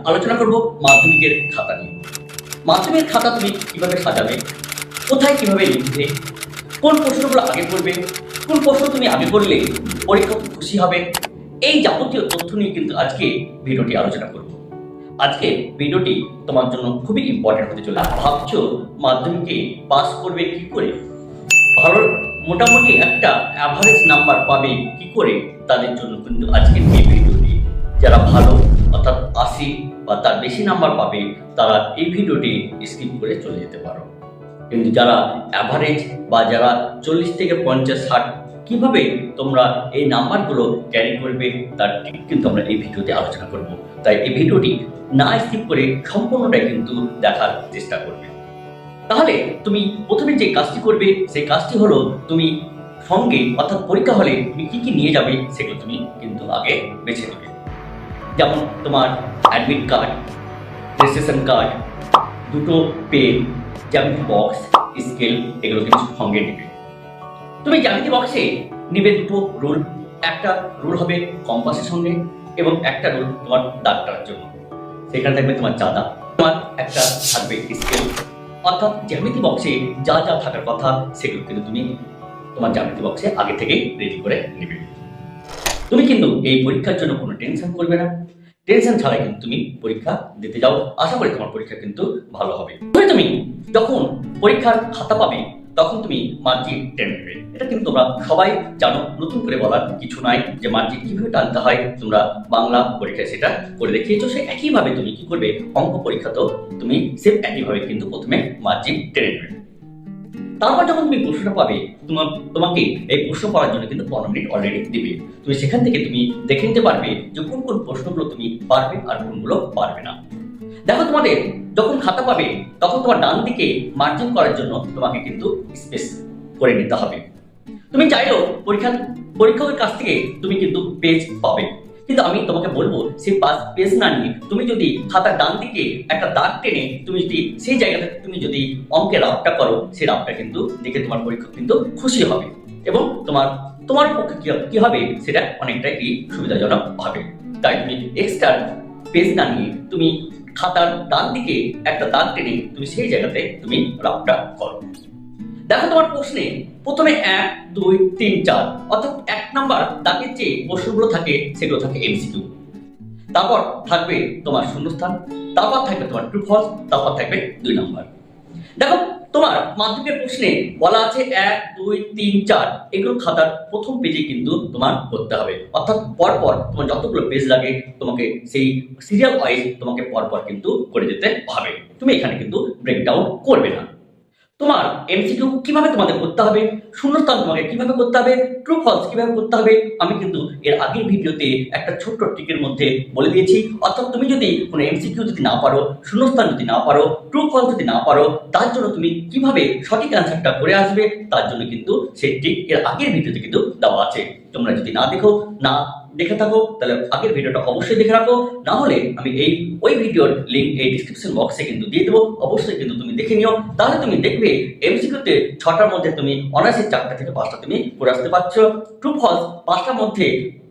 আলোচনা করব মাধ্যমিকের খাতা নিয়ে। মাধ্যমিকের খাতা তুমি কিভাবে সাজাবে, কোথায় কিভাবে লিখবে, কোন প্রশ্নগুলো আগে করবে, কোন প্রশ্ন তুমি আগে করলে পরীক্ষক খুশি হবে, এই যাবতীয় তথ্য নিয়ে কিন্তু আজকে ভিডিওটি আলোচনা করব। আজকে ভিডিওটি তোমার জন্য খুবই ইম্পর্টেন্ট হতে চলে। ভাবছো মাধ্যমিকে পাস করবে কি করে, ভালো মোটামুটি একটা অ্যাভারেজ নাম্বার পাবে কি করে, তাদের জন্য কিন্তু আজকের এই ভিডিওটি। যারা ভালো অর্থাৎ 80 বা তার বেশি নাম্বার পাবে তারা এই ভিডিওটি স্কিপ করে চলে যেতে পারো। কিন্তু যারা অ্যাভারেজ বা যারা 40 থেকে 50-60 কিভাবে তোমরা এই নাম্বারগুলো ক্যারি করবে তার কিন্তু আমরা এই ভিডিওতে আলোচনা করব। তাই এই ভিডিওটি না স্কিপ করে সম্পূর্ণটাই কিন্তু দেখার চেষ্টা করবে। তাহলে তুমি প্রথমে যে কাজটি করবে সেই কাজটি হলো তুমি সঙ্গে অর্থাৎ পরীক্ষা হলে তুমি কি কি নিয়ে যাবে সেগুলো তুমি কিন্তু আগে বেছে নেবে। যেমন তোমার অ্যাডমিট কার্ড, রেজিস্ট্রেশন কার্ড, দুটো পেন, জ্যামিতি বক্স, স্কেল, এগুলো কিন্তু সঙ্গে নেবে। তুমি জ্যামিতি বক্সে নেবে দুটো রুল। একটা রুল হবে কম্পাসের সঙ্গে এবং একটা রুল তোমার দাগ টানার জন্য। সেখানে থাকবে তোমার চাঁদা, তোমার একটা থাকবে স্কেল। অর্থাৎ জ্যামিতি বক্সে যা যা থাকার কথা সেগুলো কিন্তু তুমি তোমার জ্যামিতি বক্সে আগে থেকে রেডি করে নেবে। তুমি কিন্তু এই পরীক্ষার জন্য কোনো টেনশন করবে না। টেনশন ছাড়াই কিন্তু তুমি পরীক্ষা দিতে যাও। আশা করি তোমার পরীক্ষা কিন্তু ভালো হবে। তুমি যখন পরীক্ষার খাতা পাবে তখন তুমি মার্জিন টেনে নেবে। এটা কিন্তু তোমরা সবাই জানো, নতুন করে বলার কিছু নাই যে মার্জিন কিভাবে টানতে হয়। তোমরা বাংলা পরীক্ষায় সেটা করে দেখিয়েছো। সে একইভাবে তুমি কি করবে, অঙ্ক পরীক্ষাতেও তুমি সেম একইভাবে কিন্তু প্রথমে মার্জিন টেনে নেবে। তারপর যখন তুমি প্রশ্নটা পাবে তোমাকে এই প্রশ্ন পড়ার জন্য কিন্তু 15 মিনিট অলরেডি দিবে। তুমি সেখান থেকে তুমি দেখে নিতে পারবে যে কোন কোন প্রশ্নগুলো তুমি পারবে আর কোনগুলো পারবে না। দেখো, তোমাদের যখন খাতা পাবে তখন তোমার ডান দিকে মার্জিন করার জন্য তোমাকে কিন্তু স্পেস করে নিতে হবে। তুমি চাইলেও পরীক্ষকের কাছ থেকে তুমি কিন্তু পেজ পাবে, কিন্তু আমি তোমাকে বলবো সেই পেজ না নিয়ে তুমি যদি খাতার ডান দিকে একটা দাগ টেনে তুমি যদি সেই জায়গাতে তুমি যদি অঙ্কের রাফটা করো, সেই রাফটা কিন্তু দেখে তোমার পরীক্ষক কিন্তু খুশি হবে এবং তোমার পক্ষে কি হবে সেটা অনেকটাই কি সুবিধাজনক হবে। তাই তুমি এক্সট্রা পেজ না নিয়ে তুমি খাতার ডান দিকে একটা দাগ টেনে তুমি সেই জায়গাতে তুমি রাফটা করো। দেখো, তোমার প্রশ্নে প্রথমে 1, 2, 3, 4 অর্থাৎ 1 নাম্বার দাগের যে প্রশ্নগুলো থাকে সেগুলো থাকে এমসিকিউ। তারপর থাকবে তোমার শূন্যস্থান, তারপর থাকবে তোমার ট্রু ফলস, তারপর থাকবে 2 নাম্বার। দেখো, তোমার মাধ্যমিকের প্রশ্নে বলা আছে 1, 2, 3, 4 এগুলো খাতার প্রথম পেজে কিন্তু তোমার করতে হবে। অর্থাৎ পরপর তোমার যতগুলো পেজ লাগে তোমাকে সেই সিরিয়াল ওয়াইজ তোমাকে পরপর কিন্তু করে যেতে হবে। তুমি এখানে কিন্তু ব্রেকডাউন করবে না। তোমার এমসিকিউ কিভাবে তোমাদের করতে হবে, শূন্যস্থান তোমাকে কিভাবে করতে হবে, ট্রু ফলস কিভাবে করতে হবে আমি কিন্তু এর আগের ভিডিওতে একটা ছোট্ট ট্রিকের মধ্যে বলে দিয়েছি। অর্থাৎ তুমি যদি কোনো এমসিকিউ যদি না পারো, শূন্যস্থান যদি না পারো, ট্রু ফলস যদি না পারো, তার জন্য তুমি কিভাবে সঠিক অ্যান্সারটা করে আসবে তার জন্য কিন্তু সেই ট্রিক এর আগের ভিডিওতে কিন্তু দেওয়া আছে। তোমরা যদি না দেখে থাকো তাহলে আগের ভিডিওটা অবশ্যই দেখে রাখো, না হলে আমি ওই ভিডিওর লিংক এই ডিসক্রিপশন বক্সে কিন্তু দিয়ে দেবো। অবশ্যই কিন্তু তুমি দেখে নিও, তাহলে তুমি দেখবে এমসিকিউতে 6টার মধ্যে তুমি অনার্সে 4টা থেকে 5টা তুমি করে আসতে পারছো। ট্রু ফলস 5টার মধ্যে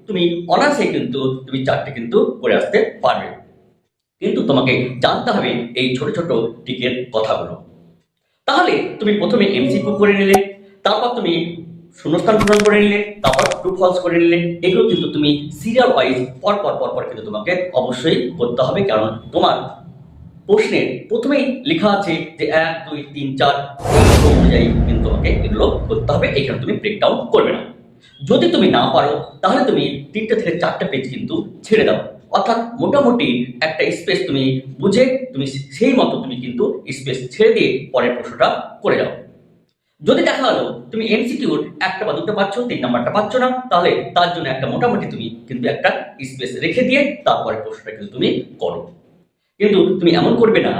তুমি অনার্সে কিন্তু তুমি 4টে কিন্তু করে আসতে পারবে। কিন্তু তোমাকে জানতে হবে এই ছোট ছোট ট্রিকের কথাগুলো। তাহলে তুমি প্রথমে এমসিকিউ করে নিলে, তারপর তুমি শূন্যস্থান পূরণ করে নিলে, তারপর ট্রু ফলস করে নিলে। এগুলো কিন্তু তুমি সিরিয়াল ওয়াইজ পরপর কিন্তু তোমাকে অবশ্যই করতে হবে, কারণ তোমার প্রশ্নের প্রথমেই লেখা আছে যে 1, 2, 3, 4 এই অনুযায়ী কিন্তু তোমাকে এগুলো করতে হবে। এখানে তুমি ব্রেকডাউন করবে না। যদি তুমি না পারো তাহলে তুমি 3টে থেকে 4টে পেজ কিন্তু ছেড়ে দাও। অর্থাৎ মোটামুটি একটা স্পেস তুমি বুঝে তুমি সেই মতো তুমি কিন্তু স্পেস ছেড়ে দিয়ে পরের প্রশ্নটা করে যাও। যদি দেখা হলো তুমি এমসিকিউর 1টা বা 2টা পাচ্ছ, 3 নাম্বারটা পাচ্ছ না, তাহলে তার জন্য একটা মোটামুটি তুমি কিন্তু একটা স্পেস রেখে দিয়ে তারপরে প্রশ্নটা কিন্তু তুমি করো। কিন্তু তুমি এমন করবে না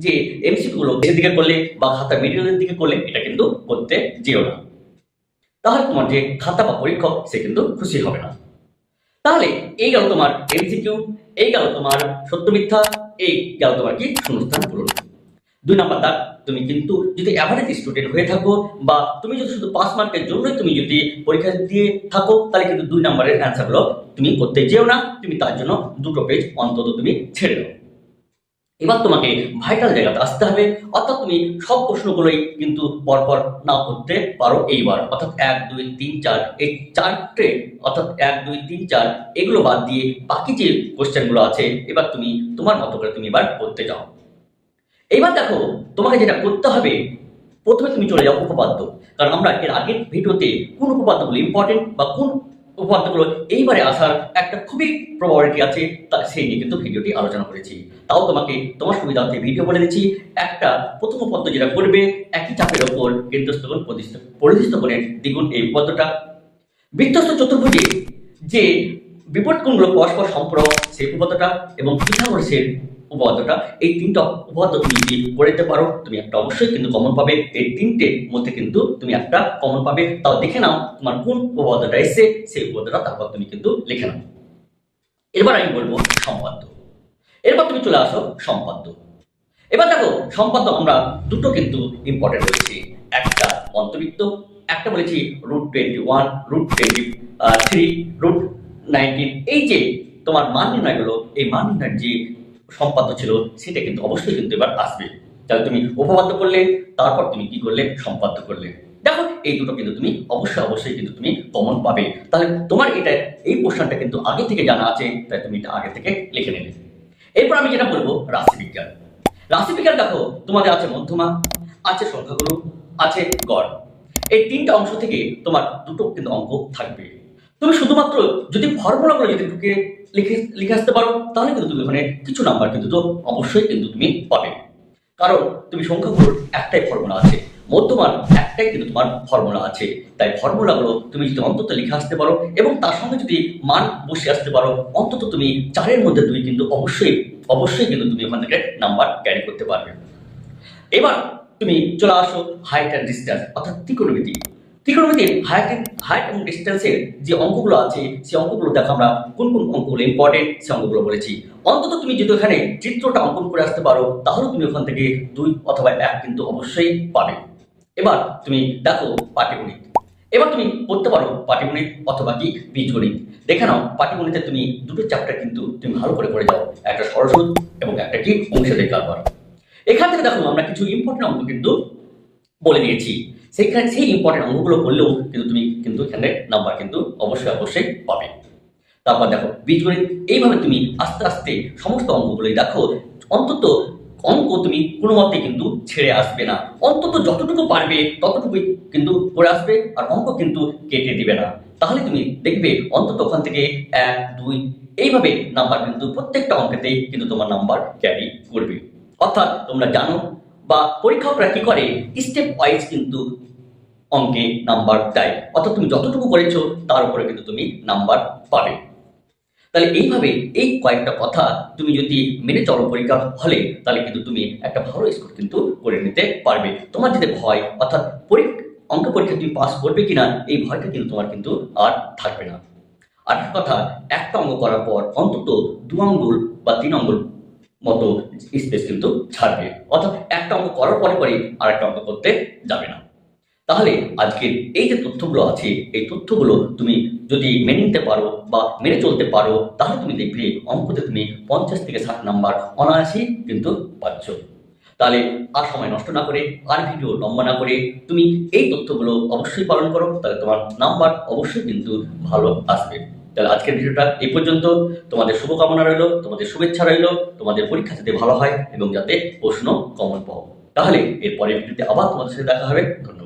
যে এমসিকিউ গুলো বেশির দিকে করলে বা খাতা মিডিলের দিকে করলে, এটা কিন্তু করতে যেও না। তাহলে তোমার যে খাতা বা পরীক্ষক সে কিন্তু খুশি হবে না। তাহলে এই গেল তোমার এমসিকিউ, এই গেল তোমার সত্য মিথ্যা, এই গেল তোমার কি শূন্যস্থান পূরণ। 2 নাম্বার দাগ তুমি কিন্তু যদি অ্যাভারেজ স্টুডেন্ট হয়ে থাকো বা তুমি যদি শুধু 5 মার্কের জন্যই তুমি যদি পরীক্ষা দিয়ে থাকো তাহলে কিন্তু 2 নাম্বারের অ্যান্সারগুলো তুমি করতে যেও না। তুমি তার জন্য 2টো পেজ অন্তত তুমি ছেড়ে দাও। এবার তোমাকে ভাইটাল জায়গাতে আসতে হবে, অর্থাৎ তুমি সব প্রশ্নগুলোই কিন্তু পরপর না করতে পারো এইবার, অর্থাৎ 1 2 3 4 এই চারটে, অর্থাৎ 1 2 3 4 এগুলো বাদ দিয়ে বাকি যে কোশ্চেনগুলো আছে এবার তুমি তোমার মতো করে তুমি এবার করতে যাও। এইবার দেখো, তোমাকে যেটা করতে হবে, প্রথমে তুমি চলে যাও উপপাদ্য, কারণ আমরা এর আগের ভিডিওতে কোন উপপাদ্যগুলো ইম্পর্টেন্ট বা কোন উপপাদ্যগুলো এইবারে আসার একটা খুবই প্রবাবিলিটি আছে তা সেই নিয়ে কিন্তু ভিডিওটি আলোচনা করেছি। তাও তোমাকে তোমার সুবিধার্থে ভিডিও বলে দিচ্ছি, একটা প্রথম উপপাদ্য যেটা করবে, একই চাপের ওপর কেন্দ্রস্থল পরিধিস্থ করে দ্বিগুণ এই উপপাদ্যটা। বৃত্তস্থ চতুর্ভুজে যে বিপরীত কোণগুলো পরস্পর সম্পূরক সেই উপপাদ্যটা, এবং পিথাগোরাসের উপপাদ্যটা, এই তিনটা উপপাদ্য তুমি যদি করে দিতে পারো তুমি একটা অবশ্যই কিন্তু কমন পাবে। এই তিনটের মধ্যে কিন্তু তুমি একটা কমন পাবে, তাও দেখে নাও তোমার কোন উপপাদ্যটা এসছে সেই উপপাদ্যটা, তারপর তুমি কিন্তু লিখে নাও। এবার আমি বলবো সম্পাদ্য। এরপর তুমি চলে আসো সম্পাদ্য। এবার দেখো, সম্পাদ্য আমরা দুটো কিন্তু ইম্পর্টেন্ট রয়েছে, একটা অন্তর্বৃত্ত, একটা বলেছি √21, √23, √19, এই যে তোমার মান নির্ণয় হলো, এই মান নির্ণয়ের যে সম্পাদ্য ছিল সেটা কিন্তু অবশ্যই কিন্তু এবার আসবে। তাহলে তুমি উপপাদ্য করলে, তারপর তুমি কি করলে, সম্পাদ্য করলে। দেখো, এই দুটো কিন্তু তুমি অবশ্যই কিন্তু তুমি কমন পাবে। তাহলে তোমার এটা, এই পোর্শনটা কিন্তু আগে থেকে জানা আছে, তাই তুমি এটা আগে থেকে লিখে নেবে। এরপর আমি যেটা বলবো রাশিবিজ্ঞান। রাশিবিজ্ঞান দেখো, তোমাদের আছে মধ্যমা, আছে সংখ্যাগুরু, আছে গড়। এই তিনটা অংশ থেকে তোমার দুটো কিন্তু অঙ্ক থাকবে। তুমি শুধুমাত্র যদি ফর্মুলাগুলো যদি ঢুকে লিখে আসতে পারো, তাহলে কিন্তু তুমি ওখানে কিছু নাম্বার কিন্তু তো অবশ্যই কিন্তু তুমি পাবে। কারণ তুমি সংখ্যাগুলোর একটাই ফর্মুলা আছে, মধ্যমার একটাই কিন্তু তোমার ফর্মুলা আছে, তাই ফর্মুলাগুলো তুমি যদি অন্তত লিখে আসতে পারো এবং তার সঙ্গে যদি মান বসে আসতে পারো, অন্তত তুমি 4-এর মধ্যে 2 কিন্তু অবশ্যই কিন্তু তুমি ওখান থেকে নাম্বার ক্যারি করতে পারবে। এবার তুমি চলে আসো হাইট অ্যান্ড ডিস্টেন্স, অর্থাৎ ত্রিকোণমিতি। ত্রিকোণমিতির হাইট এবং ডিস্টেন্সের যে অঙ্কগুলো আছে সেই অঙ্কগুলো দেখো, আমরা কোন কোন অঙ্কগুলো ইম্পর্টেন্ট সেই অঙ্কগুলো বলেছি। অন্তত তুমি যদি ওখানে চিত্রটা অঙ্কন করে আসতে পারো, তাহলে তুমি ওখান থেকে 2 অথবা 1 কিন্তু অবশ্যই পাবে। এবার তুমি দেখো পাটিগণিত। এবার তুমি পড়তে পারো পাটিগণিত অথবা কি বীজগণিত। দেখে নাও, পাটিগণিতে তুমি দুটো চ্যাপ্টার কিন্তু তুমি ভালো করে পড়ে যাও, একটা সরল সুদ এবং একটা কি অংশীদারি কারবার। এখান থেকে দেখো, আমরা কিছু ইম্পর্টেন্ট অঙ্ক কিন্তু বলে দিয়েছি, সেইখানে সেই ইম্পর্টেন্ট অঙ্কগুলো করলেও কিন্তু তুমি কিন্তু এখানে নাম্বার কিন্তু অবশ্যই পাবে। তারপর দেখো বীজগণিত, এইভাবে তুমি আস্তে আস্তে সমস্ত অঙ্কগুলোই দেখো, অন্তত অঙ্ক তুমি কোনো মতে কিন্তু ছেড়ে আসবে না, অন্তত যতটুকু পারবে ততটুকুই কিন্তু করে আসবে, আর অঙ্ক কিন্তু কেটে দিবে না। তাহলে তুমি দেখবে অন্তত ওখান থেকে 1 2 এইভাবে নাম্বার কিন্তু প্রত্যেকটা অঙ্কেতেই কিন্তু তোমার নাম্বার ক্যারি করবে। অর্থাৎ তোমরা জানো বা পরীক্ষকরা কি করে, স্টেপ ওয়াইজ কিন্তু অঙ্কে নাম্বার দেয়, অর্থাৎ তুমি যতটুকু করেছো তার উপরে কিন্তু তুমি নাম্বার পাবে। তাহলে এইভাবে এই কয়েকটা কথা তুমি যদি মেনে চলো পরীক্ষা হলে, তাহলে কিন্তু তুমি একটা ভালো স্কোর কিন্তু করে নিতে পারবে। তোমার যদি ভয়, অর্থাৎ অঙ্ক পরীক্ষা তুমি পাস করবে কিনা এই ভয়টা কিন্তু তোমার কিন্তু আর থাকবে না। আর কথা, একটা অঙ্ক করার পর অন্তত 2 আঙ্গুল বা 3 আঙ্গুল মতো স্পেস কিন্তু ছাড়বে, অর্থাৎ একটা অঙ্ক করার পরে আর একটা অঙ্ক করতে যাবে না। তাহলে আজকের এই যে তথ্যগুলো আছে, এই তথ্যগুলো তুমি যদি মেনে নিতে পারো বা মেনে চলতে পারো, তাহলে তুমি দেখবে অঙ্কতে তুমি 50 থেকে 60 নাম্বার অনায়াসেই কিন্তু পাচ্ছ। তাহলে আর সময় নষ্ট না করে, আর ভিডিও লম্বা না করে তুমি এই তথ্যগুলো অবশ্যই পালন করো, তাহলে তোমার নাম্বার অবশ্যই কিন্তু ভালো আসবে। তাহলে আজকের ভিডিওটা এই পর্যন্ত। তোমাদের শুভকামনা রইল, তোমাদের শুভেচ্ছা রইল, তোমাদের পরীক্ষা যাতে ভালো হয় এবং যাতে প্রশ্ন কমন পাও। তাহলে এর পরের ভিডিওতে আবার তোমাদের সাথে দেখা হবে। ধন্যবাদ।